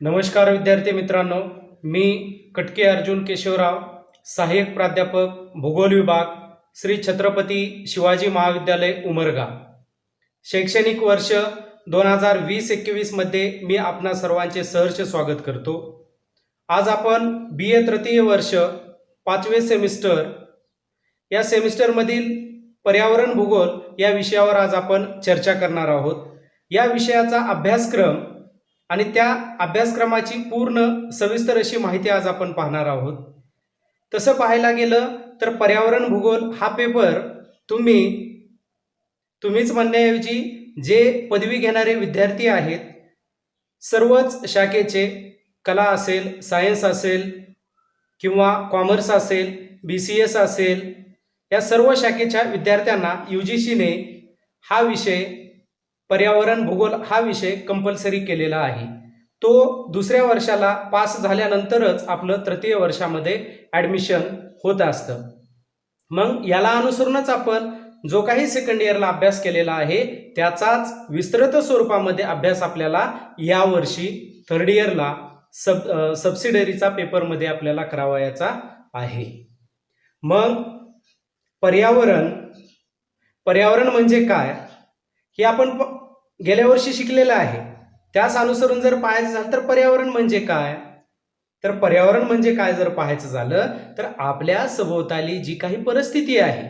नमस्कार विद्यार्थी मित्रांनो, मी कटके अर्जुन केशवराव, सहाय्यक प्राध्यापक भूगोल विभाग, श्री छत्रपती शिवाजी महाविद्यालय उमरगा. शैक्षणिक वर्ष 2020-21 मध्ये मी आपणा सर्वांचे सहर्ष स्वागत करतो. आज आपण BA तृतीय वर्ष 5वे सेमिस्टर या सेमिस्टरमधील पर्यावरण भूगोल या विषयावर आज आपण चर्चा करणार आहोत. या विषयाचा अभ्यासक्रम आणि त्या अभ्यासक्रमाची पूर्ण सविस्तर अशी माहिती आज आपण पाहणार आहोत. तसं पाहायला गेलं तर पर्यावरण भूगोल हा पेपर तुम्हीच म्हणण्याऐवजी जे पदवी घेणारे विद्यार्थी आहेत, सर्वच शाखेचे, कला असेल, सायन्स असेल किंवा कॉमर्स असेल, BCS असेल, या सर्व शाखेच्या विद्यार्थ्यांना UGCने हा विषय पर्यावरण भूगोल हा विषय कंपल्सरी केलेला आहे. तो दुसऱ्या वर्षाला पास झाल्यानंतरच आपलं तृतीय वर्षामध्ये ॲडमिशन होत असतं. मग याला अनुसरूनच आपण जो काही सेकंड इयरला अभ्यास केलेला आहे त्याचाच विस्तृत स्वरूपामध्ये अभ्यास आपल्याला यावर्षी थर्ड इयरला सबसिडरीचा पेपरमध्ये आपल्याला करावायचा आहे. मग पर्यावरण म्हणजे काय हे आपण गेल्या वर्षी शिकलेलं आहे. त्याच अनुसरून जर पाहायचं झालं तर पर्यावरण म्हणजे काय, तर पर्यावरण म्हणजे काय जर पाहायचं झालं तर आपल्या सभोवताली जी काही परिस्थिती आहे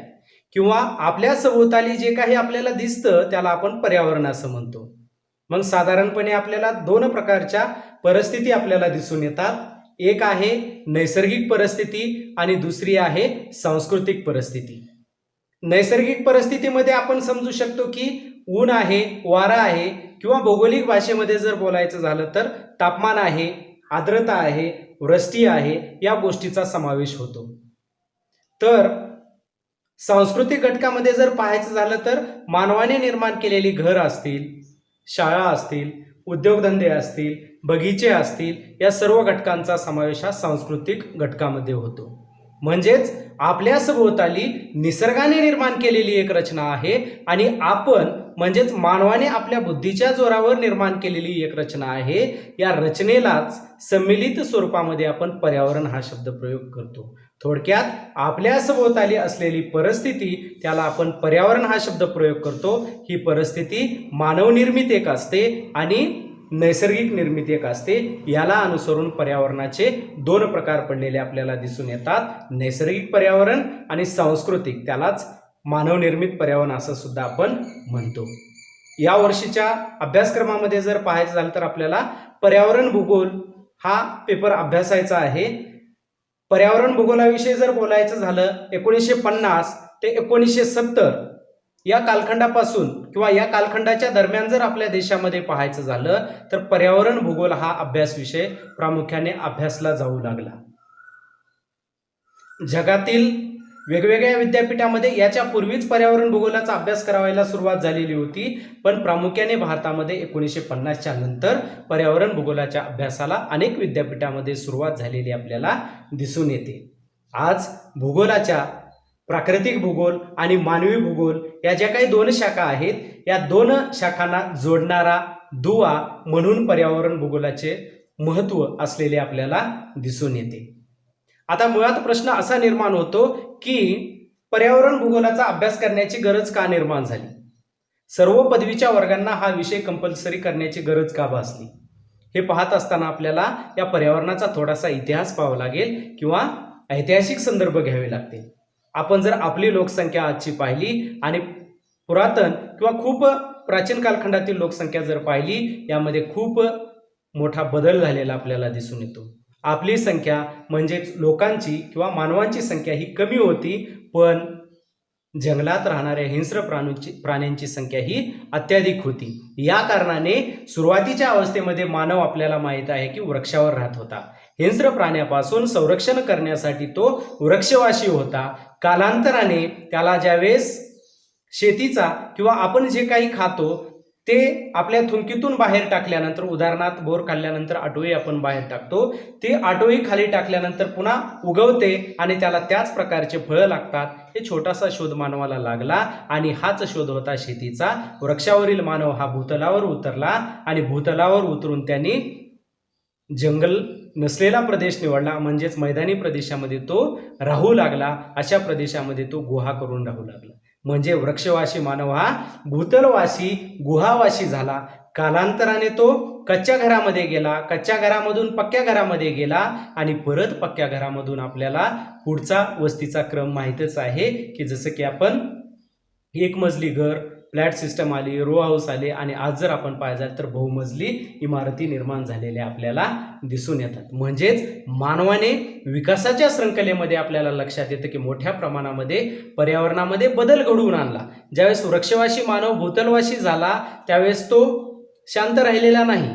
किंवा आपल्या सभोवताली जे काही आपल्याला दिसतं त्याला आपण पर्यावरण असं म्हणतो. मग साधारणपणे आपल्याला दोन प्रकारच्या परिस्थिती आपल्याला दिसून येतात. एक आहे नैसर्गिक परिस्थिती आणि दुसरी आहे सांस्कृतिक परिस्थिती. नैसर्गिक परिस्थितीमध्ये आपण समजू शकतो की ऊन आहे, वारा आहे, किंवा भौगोलिक भाषेमध्ये जर बोलायचं झालं तर तापमान आहे, आर्द्रता आहे, वृष्टी आहे, या गोष्टीचा समावेश होतो. तर सांस्कृतिक घटकामध्ये जर पाहायचं झालं तर मानवाने निर्माण केलेली घर असतील, शाळा असतील, उद्योगधंदे असतील, बगीचे असतील, या सर्व घटकांचा समावेश हा सांस्कृतिक घटकामध्ये होतो. म्हणजेच आपल्या सभोवताली निसर्गाने निर्माण केलेली एक रचना आहे आणि आपण म्हणजेच मानवाने आपल्या बुद्धीच्या जोरावर निर्माण केलेली एक रचना आहे. या रचनेलाच सम्मिलित स्वरूपामध्ये आपण पर्यावरण हा शब्द प्रयोग करतो. थोडक्यात आपल्या सभोवताली असलेली परिस्थिती त्याला आपण पर्यावरण हा शब्द प्रयोग करतो. ही परिस्थिती मानवनिर्मित एक असते आणि नैसर्गिक निर्मिती एक असते. याला अनुसरून पर्यावरणाचे दोन प्रकार पडलेले आपल्याला दिसून येतात, नैसर्गिक पर्यावरण आणि सांस्कृतिक, त्यालाच मानवनिर्मित पर्यावरण असं सुद्धा आपण म्हणतो. या वर्षीच्या अभ्यासक्रमामध्ये जर पाहायचं झालं तर आपल्याला पर्यावरण भूगोल हा पेपर अभ्यासायचा आहे. पर्यावरण भूगोलाविषयी जर बोलायचं झालं 1950 ते 1970 या कालखंडापासून किंवा या कालखंडाच्या दरम्यान जर आपल्या देशामध्ये पाहायचं झालं तर पर्यावरण भूगोल हा अभ्यास विषय प्रामुख्याने अभ्यासला जाऊ लागला. जगातील वेगवेगळ्या विद्यापीठामध्ये याच्या पूर्वीच पर्यावरण भूगोलाचा अभ्यास करायला सुरुवात झालेली होती, पण प्रामुख्याने भारतामध्ये 1950च्या नंतर पर्यावरण भूगोलाच्या अभ्यासाला अनेक विद्यापीठामध्ये सुरुवात झालेली आपल्याला दिसून येते. आज भूगोलाच्या प्राकृतिक भूगोल आणि मानवी भूगोल या ज्या काही दोन शाखा आहेत, या दोन शाखांना जोडणारा दुवा म्हणून पर्यावरण भूगोलाचे महत्त्व असलेले आपल्याला दिसून येते. आता मुळात प्रश्न असा निर्माण होतो की पर्यावरण भूगोलाचा अभ्यास करण्याची गरज का निर्माण झाली, सर्व पदवीच्या वर्गांना हा विषय कंपल्सरी करण्याची गरज का भासली. हे पाहत असताना आपल्याला या पर्यावरणाचा थोडासा इतिहास पाहावा लागेल किंवा ऐतिहासिक संदर्भ घ्यावे लागतील. आपण जर आपली लोकसंख्या आजची पाहिली आणि पुरातन किंवा खूप प्राचीन कालखंडातील लोकसंख्या जर पाहिली, यामध्ये खूप मोठा बदल झालेला आपल्याला दिसून येतो. आपली संख्या म्हणजेच लोकांची किंवा मानवांची संख्या ही कमी होती, पण जंगलात राहणाऱ्या हिंस्र प्राण्यांची संख्या ही अत्याधिक होती. या कारणाने सुरुवातीच्या अवस्थेमध्ये मानव आपल्याला माहीत आहे की वृक्षावर राहत होता. हिंस्र प्राण्यापासून संरक्षण करण्यासाठी तो वृक्षवासी होता. कालांतराने त्याला ज्यावेळेस शेतीचा किंवा आपण जे काही खातो ते आपल्या थुंकीतून बाहेर टाकल्यानंतर, उदाहरणार्थ बोर खाल्ल्यानंतर आटोळी आपण बाहेर टाकतो, ती आटोळी खाली टाकल्यानंतर पुन्हा उगवते आणि त्याला त्याच प्रकारचे फळं लागतात. हे छोटासा शोध मानवाला लागला आणि हाच शोध होता शेतीचा. वृक्षावरील मानव हा भूतलावर उतरला आणि भूतलावर उतरून त्यांनी जंगल नसलेला प्रदेश निवडला, म्हणजेच मैदानी प्रदेशामध्ये तो राहू लागला. अशा प्रदेशामध्ये तो गुहा करून राहू लागला. म्हणजे वृक्षवासी मानव हा भूतलवासी गुहावासी झाला. कालांतराने तो कच्च्या घरामध्ये गेला, कच्च्या घरामधून पक्क्या घरामध्ये गेला आणि परत पक्क्या घरामधून आपल्याला पुढचा वस्तीचा क्रम माहीतच आहे की जसं की आपण एक मजली घर, फ्लॅट सिस्टम आली, रो हाऊस आले आणि आज जर आपण पाहिलं तर बहुमजली इमारती निर्माण झालेल्या आपल्याला दिसून येतात. म्हणजेच मानवाने विकासाच्या शृंखलेमध्ये आपल्याला लक्षात येतं की मोठ्या प्रमाणामध्ये पर्यावरणामध्ये बदल घडवून आणला. ज्यावेळेस वृक्षवासी मानव भूतलवासी झाला त्यावेळेस तो शांत राहिलेला नाही.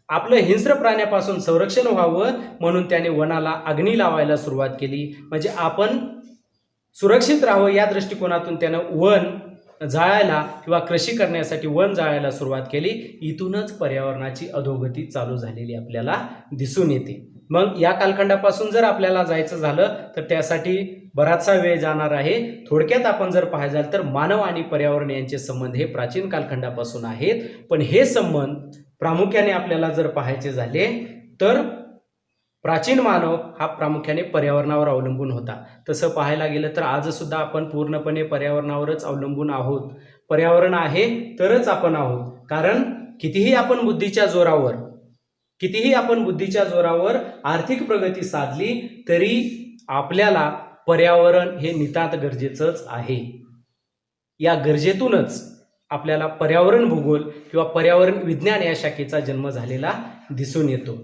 आपलं हिंस्र प्राण्यापासून संरक्षण व्हावं म्हणून त्याने वनाला अग्नी लावायला सुरुवात केली. म्हणजे आपण सुरक्षित राहावं या दृष्टिकोनातून त्यानं वन जाळायला किंवा कृषी करण्यासाठी वन जाळायला सुरुवात केली. इथूनच पर्यावरणाची अधोगती चालू झालेली आपल्याला दिसून येते. मग या कालखंडापासून जर आपल्याला जायचं झालं तर त्यासाठी बराचसा वेळ जाणार आहे. थोडक्यात आपण जर पाहायचं तर मानव आणि पर्यावरण यांचे संबंध हे प्राचीन कालखंडापासून आहेत. पण हे संबंध प्रामुख्याने आपल्याला जर पाहायचे झाले तर प्राचीन मानव हा प्रामुख्याने पर्यावरणावर अवलंबून होता. तसं पाहायला गेलं तर आज सुद्धा आपण पूर्णपणे पर्यावरणावरच अवलंबून आहोत. पर्यावरण आहे तरच आपण आहोत. कारण कितीही आपण बुद्धीच्या जोरावर आर्थिक प्रगती साधली तरी आपल्याला पर्यावरण हे नितांत गरजेचंच आहे. या गरजेतूनच आपल्याला पर्यावरण भूगोल किंवा पर्यावरण विज्ञान या शाखेचा जन्म झालेला दिसून येतो.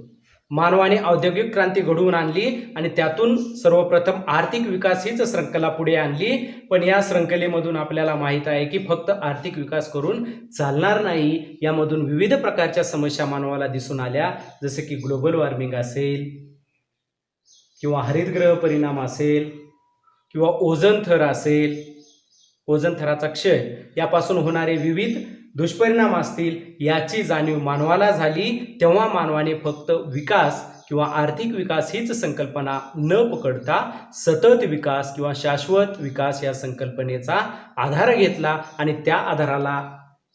मानवाने औद्योगिक क्रांती घडवून आणली आणि त्यातून सर्वप्रथम आर्थिक विकास हीच श्रृंखला पुढे आणली. पण या श्रृंखलेमधून आपल्याला माहीत आहे की फक्त आर्थिक विकास करून चालणार नाही. यामधून विविध प्रकारच्या समस्या मानवाला दिसून आल्या. जसे की ग्लोबल वॉर्मिंग असेल किंवा हरितगृह परिणाम असेल किंवा ओझोन थर असेल, ओझोन थराचा क्षय यापासून होणारे विविध दुष्परिणाम असतील. याची जाणीव मानवाला झाली तेव्हा मानवाने फक्त विकास किंवा आर्थिक विकास हीच संकल्पना न पकडता सतत विकास किंवा शाश्वत विकास या संकल्पनेचा आधार घेतला आणि त्या आधाराला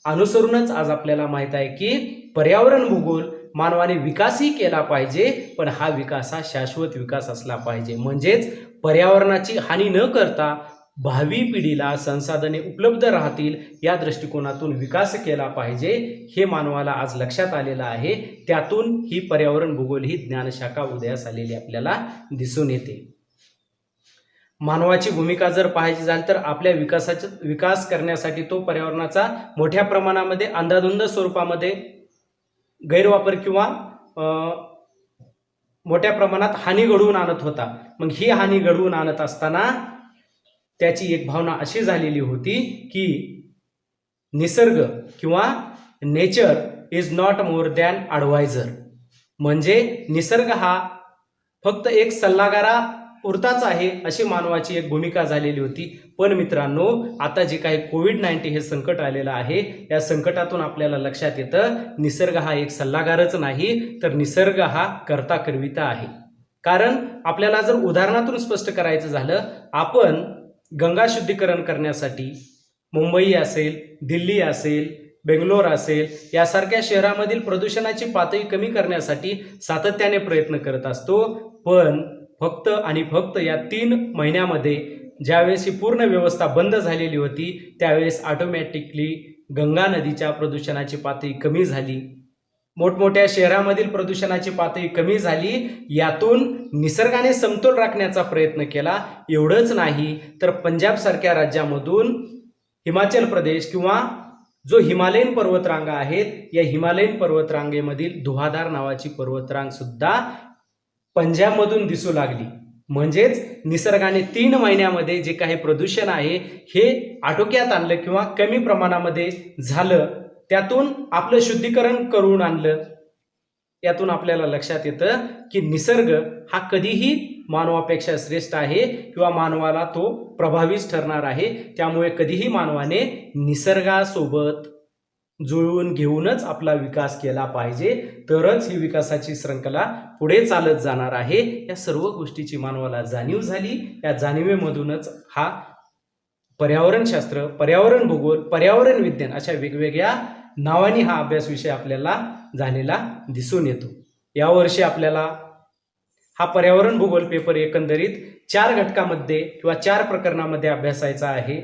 अनुसरूनच आज आपल्याला माहीत आहे की पर्यावरण भूगोल मानवाने विकासही केला पाहिजे, पण हा विकास हा शाश्वत विकास असला पाहिजे. म्हणजेच पर्यावरणाची हानी न करता भावी पिढीला संसाधने उपलब्ध राहतील या दृष्टिकोनातून विकास केला पाहिजे. हे मानवाला आज लक्षात आलेलं आहे. त्यातून ही पर्यावरण भूगोल ही ज्ञानशाखा उदयास आलेली आपल्याला दिसून येते. मानवाची भूमिका जर पाहायची झाली तर आपल्या विकास करण्यासाठी तो पर्यावरणाचा मोठ्या प्रमाणामध्ये अंधाधुंद स्वरूपामध्ये गैरवापर किंवा मोठ्या प्रमाणात हानी घडवून आणत होता. मग ही हानी घडवून आणत असताना त्याची एक भावना अशी झालेली होती की निसर्ग किंवा nature is not more than adviser. म्हणजे निसर्ग हा फक्त एक सल्लागारा पुरताच आहे अशी मानवाची एक भूमिका झालेली होती. पण मित्रांनो, आता जे काही कोविड-19 हे संकट आलेलं आहे या संकटातून आपल्याला लक्षात येतं निसर्ग हा एक सल्लागारच नाही तर निसर्ग हा कर्ता करविता आहे. कारण आपल्याला जर उदाहरणातून स्पष्ट करायचं झालं, आपण गंगा शुद्धीकरण करण्यासाठी मुंबई असेल, दिल्ली असेल, बेंगलोर असेल यासारख्या शहरामधील प्रदूषणाची पातळी कमी करण्यासाठी सातत्याने प्रयत्न करत असतो. पण फक्त आणि फक्त या 3 महिन्यामध्ये ज्यावेळेस ही पूर्ण व्यवस्था बंद झालेली होती त्यावेळेस ऑटोमॅटिकली गंगा नदीच्या प्रदूषणाची पातळी कमी झाली. मोठमोठ्या शहरामधील प्रदूषणाची पातळी कमी झाली. यातून निसर्गाने समतोल राखण्याचा प्रयत्न केला. एवढंच नाही तर पंजाब सारख्या राज्यामधून हिमाचल प्रदेश किंवा जो हिमालयन पर्वतरांगा आहेत या हिमालयन पर्वतरांगेमधील धुवाधार नावाची पर्वतरांग सुद्धा पंजाबमधून दिसू लागली. म्हणजेच निसर्गाने 3 महिन्यामध्ये जे काही प्रदूषण आहे हे आटोक्यात आणलं किंवा कमी प्रमाणामध्ये झालं. त्यातून आपलं शुद्धीकरण करून आणलं. यातून आपल्याला लक्षात येतं की निसर्ग हा कधीही मानवापेक्षा श्रेष्ठ आहे किंवा मानवाला तो प्रभावीच ठरणार आहे. त्यामुळे कधीही मानवाने निसर्गासोबत जुळवून घेऊनच आपला विकास केला पाहिजे. तरच ही विकासाची श्रृंखला पुढे चालत जाणार आहे. या सर्व गोष्टीची मानवाला जाणीव झाली. या जाणीवेमधूनच हा पर्यावरणशास्त्र, पर्यावरण भूगोल, पर्यावरण विज्ञान अशा वेगवेगळ्या नावांनी हा अभ्यास विषय आपल्याला झालेला दिसून येतो. यावर्षी आपल्याला हा पर्यावरण भूगोल पेपर एकंदरीत 4 घटकामध्ये किंवा 4 प्रकरणामध्ये अभ्यासायचा आहे.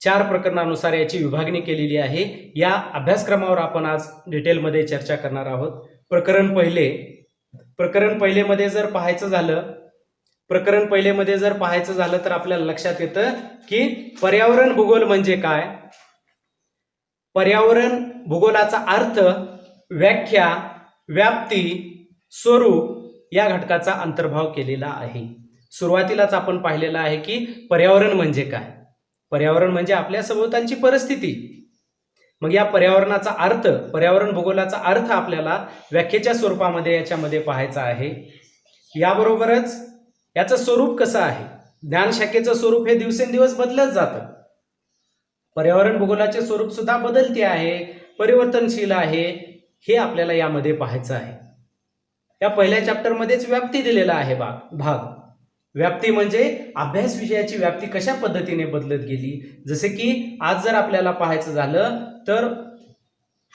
4 प्रकरणानुसार याची विभागणी केलेली आहे. या अभ्यासक्रमावर आपण आज डिटेलमध्ये चर्चा करणार आहोत. प्रकरण पहिलेमध्ये जर पाहायचं झालं तर आपल्याला लक्षात येतं की पर्यावरण भूगोल म्हणजे काय, पर्यावरण भूगोलाचा अर्थ, व्याख्या, व्याप्ती, स्वरूप या घटकाचा अंतर्भाव केलेला आहे. सुरुवातीलाच आपण पाहिलेलं आहे की पर्यावरण म्हणजे काय. पर्यावरण म्हणजे आपल्या सभोवतालची परिस्थिती. मग या पर्यावरणाचा अर्थ, पर्यावरण भूगोलाचा अर्थ आपल्याला व्याख्येच्या स्वरूपामध्ये याच्यामध्ये पाहायचा आहे. याबरोबरच याचं स्वरूप कसं आहे, ज्ञानशाखेचं स्वरूप हे दिवसेंदिवस बदलत जातं. पर्यावरण भूगोलाचे स्वरूप सुद्धा बदलते आहे, परिवर्तनशील आहे, हे आपल्याला यामध्ये पाहायचं आहे. या पहिल्या चॅप्टरमध्येच व्याप्ती दिलेला आहे भाग. व्याप्ती म्हणजे अभ्यास विषयाची व्याप्ती कशा पद्धतीने बदलत गेली. जसे की आज जर आपल्याला पाहायचं झालं तर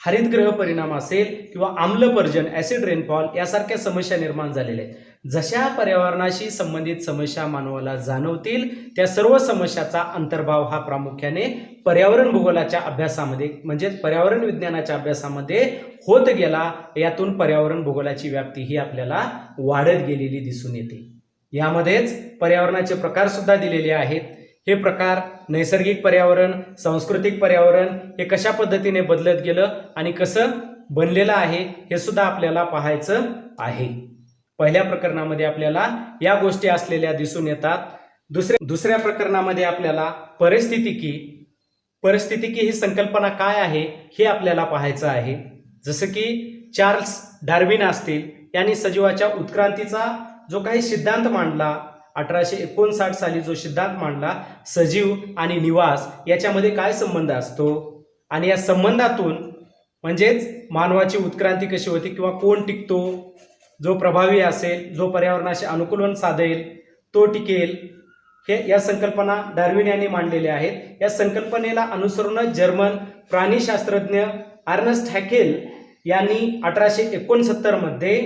हरितगृह परिणाम असेल किंवा आम्लपर्जन, ऍसिड रेनफॉल यासारख्या समस्या निर्माण झालेल्या आहेत. जशा पर्यावरणाशी संबंधित समस्या मानवाला जाणवतील त्या सर्व समस्याचा अंतर्भाव हा प्रामुख्याने पर्यावरण भूगोलाच्या अभ्यासामध्ये म्हणजेच पर्यावरण विज्ञानाच्या अभ्यासामध्ये होत गेला. यातून पर्यावरण भूगोलाची व्याप्ती ही आपल्याला वाढत गेलेली दिसून येते. यामध्येच पर्यावरणाचे प्रकार सुद्धा दिलेले आहेत. हे प्रकार नैसर्गिक पर्यावरण, सांस्कृतिक पर्यावरण हे कशा पद्धतीने बदलत गेलं आणि कसं बनलेलं आहे हे सुद्धा आपल्याला पाहायचं आहे. पहिल्या प्रकरणामध्ये आपल्याला या गोष्टी असलेल्या दिसून येतात. दुसऱ्या प्रकरणामध्ये आपल्याला परिस्थितिकी ही संकल्पना काय आहे हे आपल्याला पाहायचं आहे. जसं की चार्ल्स डार्विन असतील, यांनी सजीवाच्या उत्क्रांतीचा जो काही सिद्धांत मांडला, 1859 साली जो सिद्धांत मांडला, सजीव आणि निवास याच्यामध्ये काय संबंध असतो आणि या संबंधातून म्हणजेच मानवाची उत्क्रांती कशी होती किंवा कोण टिकतो, जो प्रभावी असेल, जो पर्यावरणाशी अनुकूलन साधेल तो टिकेल, हे या संकल्पना डार्विन यांनी मांडलेल्या आहेत. या संकल्पनेला अनुसरूनच जर्मन प्राणीशास्त्रज्ञ अर्नस्ट हॅकेल यांनी 1869 मध्ये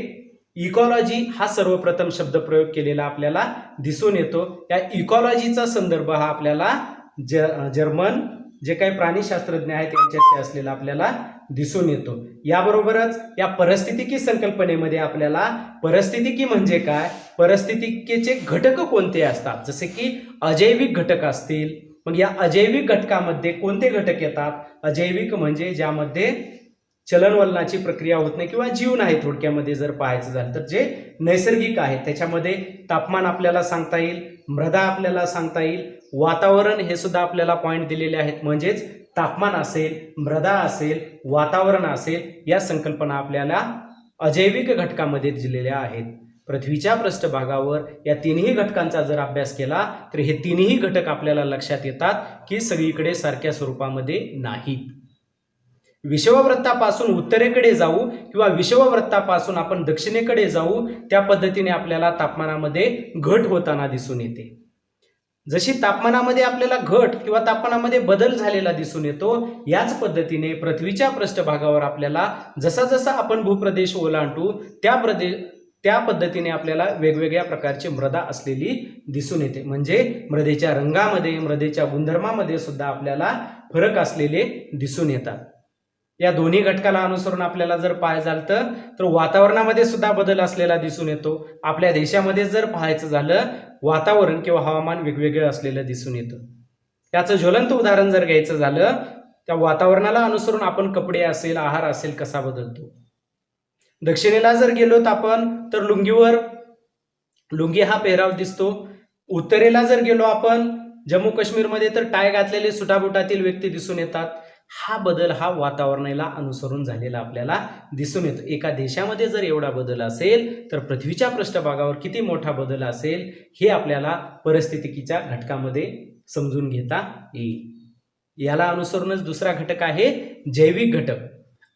इकॉलॉजी हा सर्वप्रथम शब्द प्रयोग केलेला आपल्याला दिसून येतो. या इकॉलॉजीचा संदर्भ हा आपल्याला जर्मन जे काही प्राणीशास्त्रज्ञ आहेत त्यांच्याशी असलेला आपल्याला दिसून येतो. याबरोबरच या परिस्थितिकी संकल्पनेमध्ये आपल्याला परिस्थितिकी म्हणजे काय, परिस्थितिकीचे घटक कोणते असतात, जसे की अजैविक घटक असतील. मग या अजैविक घटकामध्ये कोणते घटक येतात. अजैविक म्हणजे ज्यामध्ये चलनवलनाची प्रक्रिया होत नाही किंवा जीव नाही. थोडक्यामध्ये जर पाहायचं झालं तर जे नैसर्गिक आहे त्याच्यामध्ये तापमान आपल्याला सांगता येईल, मृदा आपल्याला सांगता येईल, वातावरण हे सुद्धा आपल्याला पॉईंट दिलेले आहेत. म्हणजेच तापमान असेल, मृदा असेल, वातावरण असेल, या संकल्पना आपल्याला अजैविक घटकामध्ये दिलेल्या आहेत. पृथ्वीच्या पृष्ठभागावर या तिन्ही घटकांचा जर अभ्यास केला तर हे तिन्ही घटक आपल्याला लक्षात येतात की सगळीकडे सारख्या स्वरूपामध्ये नाहीत. विषुववृत्तापासून उत्तरेकडे जाऊ किंवा विषुववृत्तापासून आपण दक्षिणेकडे जाऊ त्या पद्धतीने आपल्याला तापमानामध्ये घट होताना दिसून येते. जशी तापमानामध्ये आपल्याला घट किंवा तापमानामध्ये बदल झालेला दिसून येतो, याच पद्धतीने पृथ्वीच्या पृष्ठभागावर आपल्याला जसा जसा आपण भूप्रदेश ओलांडू त्या पद्धतीने आपल्याला वेगवेगळ्या प्रकारची मृदा असलेली दिसून येते. म्हणजे मृदेच्या रंगामध्ये, मृदेच्या गुणधर्मामध्ये सुद्धा आपल्याला फरक असलेले दिसून येतात. या दोन्ही घटकाला अनुसरून आपल्याला जर पाहायचं तर वातावरणामध्ये सुद्धा बदल असलेला दिसून येतो. आपल्या देशामध्ये जर पाहायचं झालं वातावरण किंवा हवामान वेगवेगळं असलेलं दिसून येतं. त्याचं ज्वलंत उदाहरण जर घ्यायचं झालं, त्या वातावरणाला अनुसरून आपण कपडे असेल, आहार असेल कसा बदलतो. दक्षिणेला जर गेलो आपण तर लुंगी हा पेहराव दिसतो. उत्तरेला जर गेलो आपण जम्मू काश्मीरमध्ये तर टाय घातलेले सुटाबुटातील व्यक्ती दिसून येतात. हा बदल हा वातावरणाला अनुसरून झालेला आपल्याला दिसून येतो. एका देशामध्ये जर एवढा बदल असेल तर पृथ्वीच्या पृष्ठभागावर किती मोठा बदल असेल हे आपल्याला परिस्थितिकीच्या घटकामध्ये समजून घेता येईल. याला अनुसरूनच दुसरा घटक आहे जैविक घटक.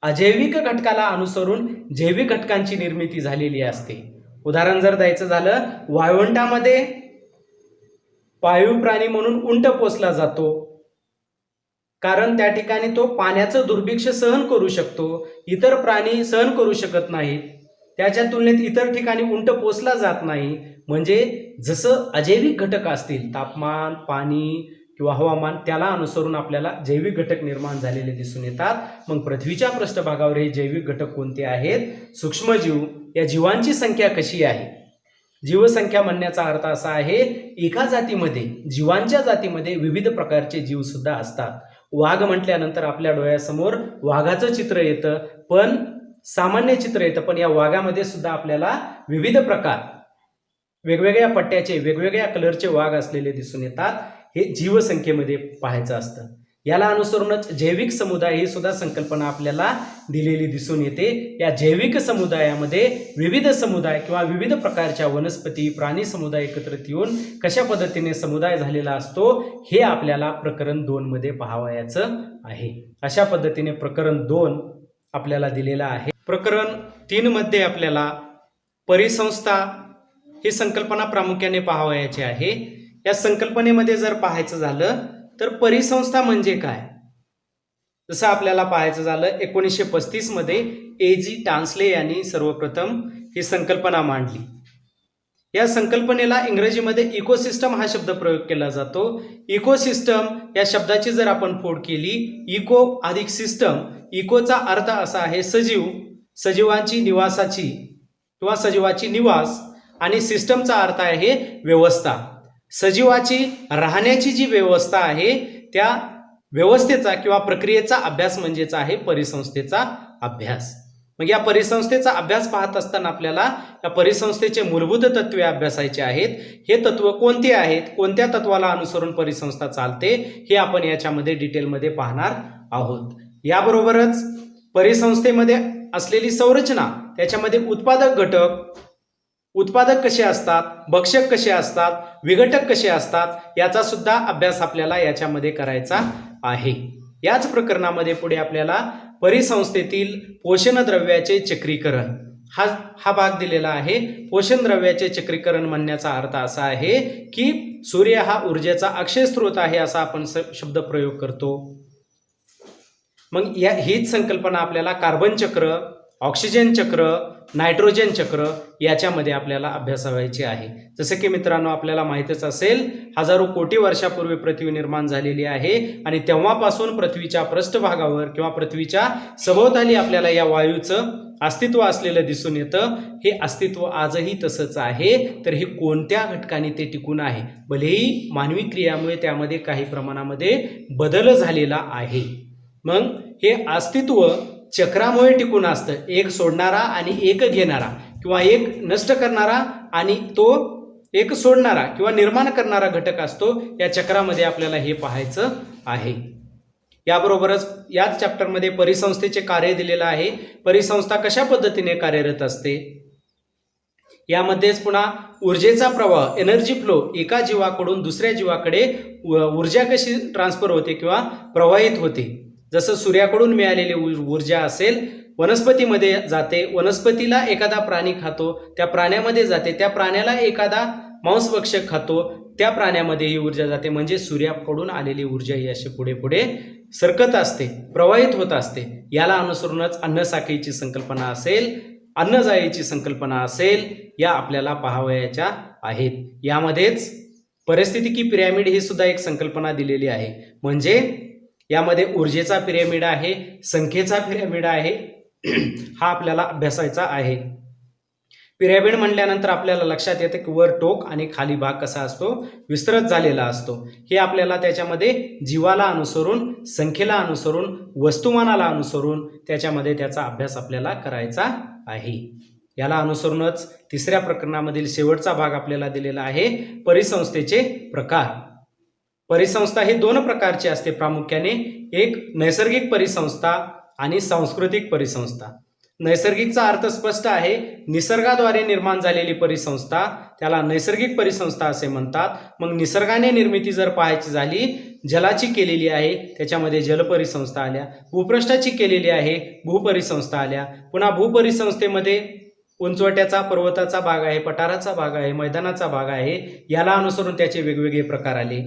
अजैविक घटकाला अनुसरून जैविक घटकांची निर्मिती झालेली असते. उदाहरण जर द्यायचं झालं, वाळवंटामध्ये पाळीव प्राणी म्हणून उंट पोसला जातो, कारण त्या ठिकाणी तो पाण्याचं दुर्भिक्ष सहन करू शकतो, इतर प्राणी सहन करू शकत नाहीत. त्याच्या तुलनेत इतर ठिकाणी उंट पोचला जात नाही. म्हणजे जसं अजैविक घटक असतील, तापमान, पाणी किंवा हवामान, त्याला अनुसरून आपल्याला जैविक घटक निर्माण झालेले दिसून येतात. मग पृथ्वीच्या पृष्ठभागावर हे जैविक घटक कोणते आहेत? सूक्ष्मजीव. या जीवांची संख्या कशी आहे? जीवसंख्या म्हणण्याचा अर्थ असा आहे, एका जातीमध्ये, जीवांच्या जातीमध्ये विविध प्रकारचे जीव सुद्धा असतात. वाघ म्हटल्यानंतर आपल्या डोळ्यासमोर वाघाचं चित्र येतं, पण सामान्य चित्र येतं, पण या वाघामध्ये सुद्धा आपल्याला विविध प्रकार, वेगवेगळ्या पट्ट्याचे, वेगवेगळ्या कलरचे वाघ असलेले दिसून येतात. हे जीवसंख्येमध्ये पाहायचं असतं. याला अनुसरूनच जैविक समुदाय ही सुद्धा संकल्पना आपल्याला दिलेली दिसून येते. या जैविक समुदायामध्ये विविध समुदाय किंवा विविध प्रकारच्या वनस्पती, प्राणी समुदाय एकत्रित येऊन कशा पद्धतीने समुदाय झालेला असतो हे आपल्याला प्रकरण 2 मध्ये पाहावयाचं आहे. अशा पद्धतीने प्रकरण 2 आपल्याला दिलेला आहे. प्रकरण 3 मध्ये आपल्याला परिसंस्था ही संकल्पना प्रामुख्याने पाहावयाची आहे. या संकल्पनेमध्ये जर पाहायचं झालं तर परिसंस्था म्हणजे काय? जसं आपल्याला पाहायचं झालं 1935 मध्ये A.G. टान्सले यांनी सर्वप्रथम ही संकल्पना मांडली. या संकल्पनेला इंग्रजीमध्ये इकोसिस्टम हा शब्द प्रयोग केला जातो. इकोसिस्टम या शब्दाची जर आपण फोड केली, इको अधिक सिस्टम, इकोचा अर्थ असा आहे सजीव, सजीवांची निवासाची किंवा सजीवाची निवास, आणि सिस्टमचा अर्थ आहे व्यवस्था. सजीवाची राहण्याची जी व्यवस्था आहे त्या व्यवस्थेचा किंवा प्रक्रियेचा अभ्यास म्हणजेच आहे परिसंस्थेचा अभ्यास. मग या परिसंस्थेचा अभ्यास पाहत असताना आपल्याला या परिसंस्थेचे मूलभूत तत्वे अभ्यासायचे आहेत. हे तत्व कोणते आहेत, कोणत्या तत्वाला अनुसरून परिसंस्था चालते हे आपण याच्यामध्ये डिटेलमध्ये पाहणार आहोत. याबरोबरच परिसंस्थेमध्ये असलेली संरचना, त्याच्यामध्ये उत्पादक घटक, उत्पादक कसे असतात, भक्षक कसे असतात, विघटक कसे असतात, याचा सुद्धा अभ्यास आपल्याला याच्यामध्ये करायचा आहे. याच प्रकरणामध्ये पुढे आपल्याला परिसंस्थेतील पोषण द्रव्याचे चक्रीकरण हा भाग दिलेला आहे. पोषण द्रव्याचे चक्रीकरण म्हणण्याचा अर्थ असा आहे की सूर्य हा ऊर्जेचा अक्षय स्रोत आहे असा आपण शब्द प्रयोग करतो. मग हीच संकल्पना आपल्याला कार्बन चक्र, ऑक्सिजन चक्र, नायट्रोजन चक्र याच्यामध्ये आपल्याला अभ्यासावायची आहे. जसं की मित्रांनो आपल्याला माहितच असेल, हजारो कोटी वर्षापूर्वी पृथ्वी निर्माण झालेली आहे आणि तेव्हापासून पृथ्वीच्या पृष्ठभागावर किंवा पृथ्वीच्या सभोवताली आपल्याला या वायूचं अस्तित्व असलेलं दिसून येतं. हे अस्तित्व आजही तसंच आहे. तर हे कोणत्या घटकाने ते टिकून आहे? भलेही मानवी क्रियामुळे त्यामध्ये काही प्रमाणामध्ये बदल झालेला आहे. मग हे अस्तित्व चक्रामुळे टिकून असतं. एक सोडणारा आणि एक घेणारा, किंवा एक नष्ट करणारा आणि तो एक सोडणारा किंवा निर्माण करणारा घटक असतो. या चक्रामध्ये आपल्याला हे पाहायचं आहे. याबरोबरच याच चॅप्टरमध्ये परिसंस्थेचे कार्य दिलेलं आहे. परिसंस्था कशा पद्धतीने कार्यरत असते यामध्येच पुन्हा ऊर्जेचा प्रवाह, एनर्जी फ्लो, एका जीवाकडून दुसऱ्या जीवाकडे ऊर्जा कशी ट्रान्सफर होते किंवा प्रवाहित होते. जसं सूर्याकडून मिळालेली ऊर्जा असेल, वनस्पतीमध्ये जाते, वनस्पतीला एखादा प्राणी खातो, त्या प्राण्यामध्ये जाते, त्या प्राण्याला एखादा मांसभक्षक खातो, त्या प्राण्यामध्ये ही ऊर्जा जाते. म्हणजे सूर्याकडून आलेली ऊर्जा ही अशी पुढे पुढे सरकत असते, प्रवाहित होत असते. याला अनुसरूनच अन्नसाखळीची संकल्पना असेल, अन्नजाळीची संकल्पना असेल, या आपल्याला पाहावयाच्या आहेत. यामध्येच परिस्थितिकी पिरॅमिड ही सुद्धा एक संकल्पना दिलेली आहे. म्हणजे यामध्ये ऊर्जेचा पिरॅमिड आहे, संख्येचा पिरॅमिड आहे, हा आपल्याला अभ्यासायचा आहे. पिरॅमिड म्हणल्यानंतर आपल्याला लक्षात येतं की वर टोक आणि खाली भाग कसा असतो, विस्तृत झालेला असतो. हे आपल्याला त्याच्यामध्ये जीवाला अनुसरून, संख्येला अनुसरून, वस्तुमानाला अनुसरून त्याच्यामध्ये त्याचा अभ्यास आपल्याला करायचा आहे. याला अनुसरूनच तिसऱ्या प्रकरणामधील शेवटचा भाग आपल्याला दिलेला आहे, परिसंस्थेचे प्रकार. परिसंस्था ही 2 प्रकारची असते प्रामुख्याने. एक नैसर्गिक परिसंस्था आणि सांस्कृतिक परिसंस्था. नैसर्गिकचा अर्थ स्पष्ट आहे, निसर्गाद्वारे निर्माण झालेली परिसंस्था त्याला नैसर्गिक परिसंस्था असे म्हणतात. मग निसर्गाने निर्मिती जर पाहायची झाली, जलाची केलेली आहे त्याच्यामध्ये जलपरिसंस्था आल्या, भूपृष्ठाची केलेली आहे भूपरिसंस्था आल्या. पुन्हा भूपरिसंस्थेमध्ये उंचवट्याचा, पर्वताचा भाग आहे, पठाराचा भाग आहे, मैदानाचा भाग आहे. याला अनुसरून त्याचे वेगवेगळे प्रकार आले.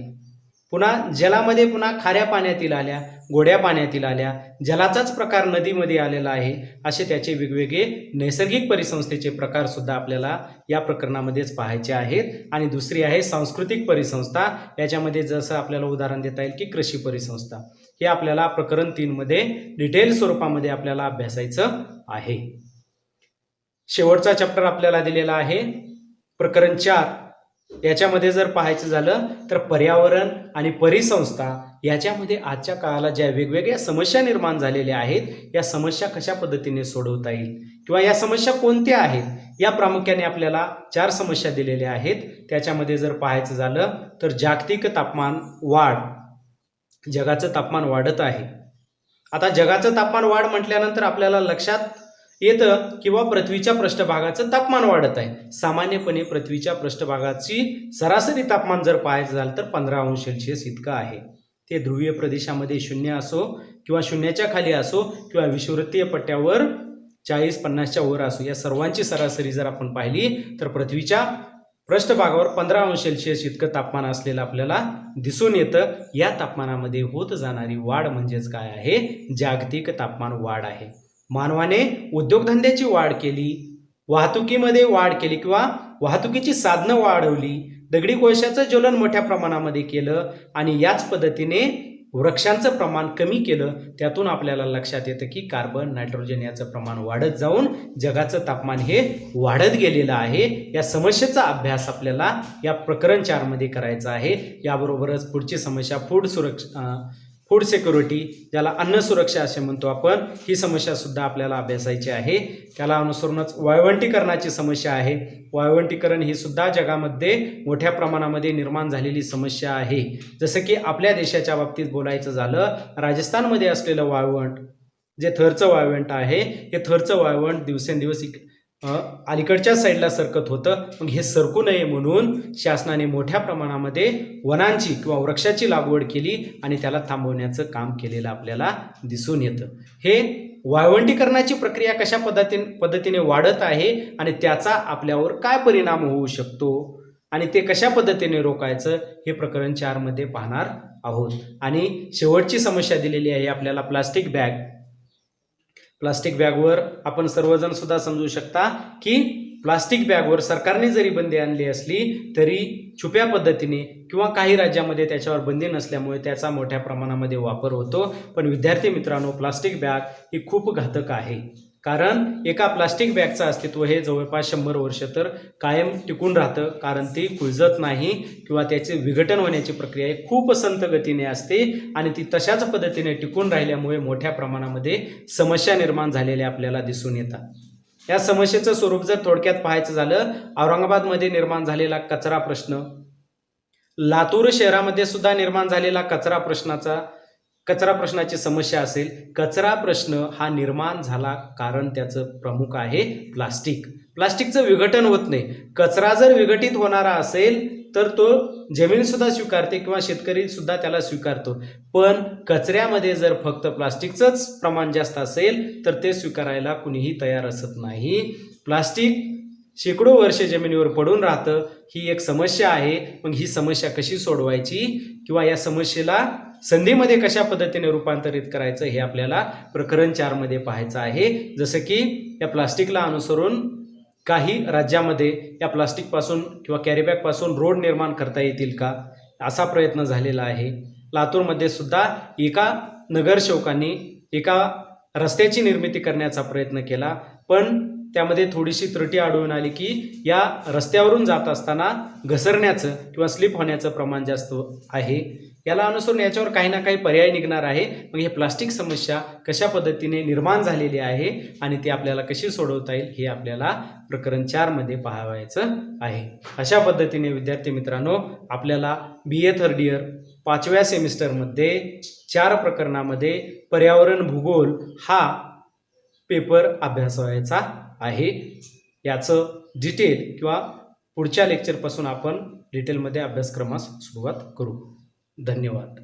पुन्हा जलामध्ये पुन्हा खाऱ्या पाण्यातील आल्या, गोड्या पाण्यातील आल्या, जलाचाच प्रकार नदीमध्ये आलेला आहे, असे त्याचे वेगवेगळे नैसर्गिक परिसंस्थेचे प्रकार सुद्धा आपल्याला या प्रकरणामध्येच पाहायचे आहेत. आणि दुसरी आहे सांस्कृतिक परिसंस्था. याच्यामध्ये जसं आपल्याला उदाहरण देता येईल की कृषी परिसंस्था. हे आपल्याला प्रकरण 3 मध्ये डिटेल स्वरूपामध्ये आपल्याला अभ्यासायचं आहे. शेवटचा चॅप्टर आपल्याला दिलेला आहे प्रकरण 4. याच्यामध्ये जर पाहायचं झालं तर पर्यावरण आणि परिसंस्था याच्यामध्ये आजच्या काळाला ज्या वेगवेगळ्या समस्या निर्माण झालेल्या आहेत, या समस्या कशा पद्धतीने सोडवता येईल किंवा या समस्या कोणत्या आहेत, या प्रामुख्याने आपल्याला 4 समस्या दिलेल्या आहेत. त्याच्यामध्ये जर पाहायचं झालं तर जागतिक तापमान वाढ, जगाचं तापमान वाढत आहे. आता जगाचं तापमान वाढ म्हटल्यानंतर आपल्याला लक्षात येतं किंवा पृथ्वीच्या पृष्ठभागाचं तापमान वाढत आहे. सामान्यपणे पृथ्वीच्या पृष्ठभागाची सरासरी तापमान जर पाहायचं झालं तर 15 अंश सेल्सिअस इतकं आहे. ते ध्रुवीय प्रदेशामध्ये 0 असो किंवा 0च्या खाली असो किंवा विषुववृत्तीय पट्ट्यावर 40-50च्या वर असो, या सर्वांची सरासरी जर आपण पाहिली तर पृथ्वीच्या पृष्ठभागावर 15 अंश सेल्सिअस इतकं तापमान असलेलं आपल्याला दिसून येतं. या तापमानामध्ये होत जाणारी वाढ म्हणजेच काय आहे, जागतिक तापमान वाढ आहे. मानवाने उद्योगधंद्याची वाढ केली, वाहतुकीमध्ये वाढ केली किंवा वाहतुकीची साधनं वाढवली, दगडी कोळशाचं ज्वलन मोठ्या प्रमाणामध्ये केलं आणि याच पद्धतीने वृक्षांचं प्रमाण कमी केलं. त्यातून आपल्याला लक्षात येतं की कार्बन, नायट्रोजन याचं प्रमाण वाढत जाऊन जगाचं तापमान हे वाढत गेलेलं आहे. या समस्येचा अभ्यास आपल्याला या प्रकरण 4 मध्ये करायचा आहे. याबरोबरच पुढची समस्या फूड सिक्युरिटी, ज्याला अन्न सुरक्षा असे म्हणतो आपण, ही समस्या सुद्धा आपल्याला अभ्यासायची आहे. त्याला अनुसरूनच वाळवंटीकरणाची समस्या आहे. वाळवंटीकरण ही सुद्धा जगामध्ये मोठ्या प्रमाणामध्ये निर्माण झालेली समस्या आहे. जसं की आपल्या देशाच्या बाबतीत बोलायचं झालं, राजस्थानमध्ये असलेलं वाळवंट, जे थरचं वाळवंट आहे, हे थरचं वाळवंट दिवसेंदिवस अलीकडच्या साईडला सरकत होतं. मग हे सरकू नये म्हणून शासनाने मोठ्या प्रमाणामध्ये वनांची किंवा वृक्षाची लागवड केली आणि त्याला थांबवण्याचं काम केलेलं आपल्याला दिसून येतं. हे वाळवंटीकरणाची प्रक्रिया कशा पद्धतीने वाढत आहे आणि त्याचा आपल्यावर काय परिणाम होऊ शकतो आणि ते कशा पद्धतीने रोखायचं, हे प्रकरण 4 मध्ये पाहणार आहोत. आणि शेवटची समस्या दिलेली आहे आपल्याला प्लास्टिक बॅग. प्लास्टिक बॅगवर आपण सर्वजण सुद्धा समजू शकता की प्लास्टिक बॅगवर सरकारने जरी बंदी आणली असली तरी छुप्या पद्धतीने किंवा काही राज्यामध्ये त्याच्यावर बंदी नसल्यामुळे त्याचा मोठ्या प्रमाणामध्ये वापर होतो. पण विद्यार्थी मित्रांनो, प्लास्टिक बॅग ही खूप घातक आहे. कारण एका प्लास्टिक बॅगचं अस्तित्व हे जवळपास 100 वर्ष तर कायम टिकून राहतं, कारण ती कुजत नाही किंवा त्याचे विघटन होण्याची प्रक्रिया खूप संथ गतीने असते आणि ती तशाच पद्धतीने टिकून राहिल्यामुळे मोठ्या प्रमाणामध्ये समस्या निर्माण झालेल्या आपल्याला दिसून येतात. या समस्येचं स्वरूप जर थोडक्यात पाहायचं झालं, औरंगाबादमध्ये निर्माण झालेला कचरा प्रश्न, लातूर शहरामध्ये सुद्धा निर्माण झालेला कचरा प्रश्नाची समस्या असेल. कचरा प्रश्न हा निर्माण झाला कारण त्याचं प्रमुख आहे प्लास्टिकचं विघटन होत नाही. कचरा जर विघटित होणारा असेल तर तो जमीन सुद्धा स्वीकारते किंवा शेतकरी सुद्धा त्याला स्वीकारतो. पण कचऱ्यामध्ये जर फक्त प्लास्टिकचंच प्रमाण जास्त असेल तर ते स्वीकारायला कुणीही तयार असत नाही. प्लास्टिक शेकडो वर्षे जमिनीवर पडून राहतं, ही एक समस्या आहे. मग ही समस्या कशी सोडवायची किंवा या समस्येला संधीमध्ये कशा पद्धतीने रूपांतरित करायचं, हे आपल्याला प्रकरण 4 मध्ये पाहायचं आहे. जसं की या प्लास्टिकला अनुसरून काही राज्यामध्ये या प्लास्टिकपासून किंवा कॅरीबॅगपासून रोड निर्माण करता येतील का, असा प्रयत्न झालेला आहे. लातूरमध्ये सुद्धा एका नगरसेवकांनी एका रस्त्याची निर्मिती करण्याचा प्रयत्न केला, पण त्यामध्ये थोडीशी त्रुटी आढळून आली की या रस्त्यावरून जात असताना घसरण्याचं किंवा स्लिप होण्याचं प्रमाण जास्त आहे. याला अनुसरून याच्यावर काही ना काही पर्याय निघणार आहे. मग हे प्लास्टिक समस्या कशा पद्धतीने निर्माण झालेली आहे आणि ती आपल्याला कशी सोडवता येईल, हे आपल्याला प्रकरण 4 मध्ये पाहायचं आहे. अशा पद्धतीने विद्यार्थी मित्रांनो, आपल्याला BA थर्ड इयर 5व्या सेमिस्टरमध्ये 4 प्रकरणामध्ये पर्यावरण भूगोल हा पेपर अभ्यासायचा आहे. याचं डिटेल किंवा पुढच्या लेक्चरपासून आपण डिटेलमध्ये अभ्यासक्रमास सुरुवात करू. धन्यवाद.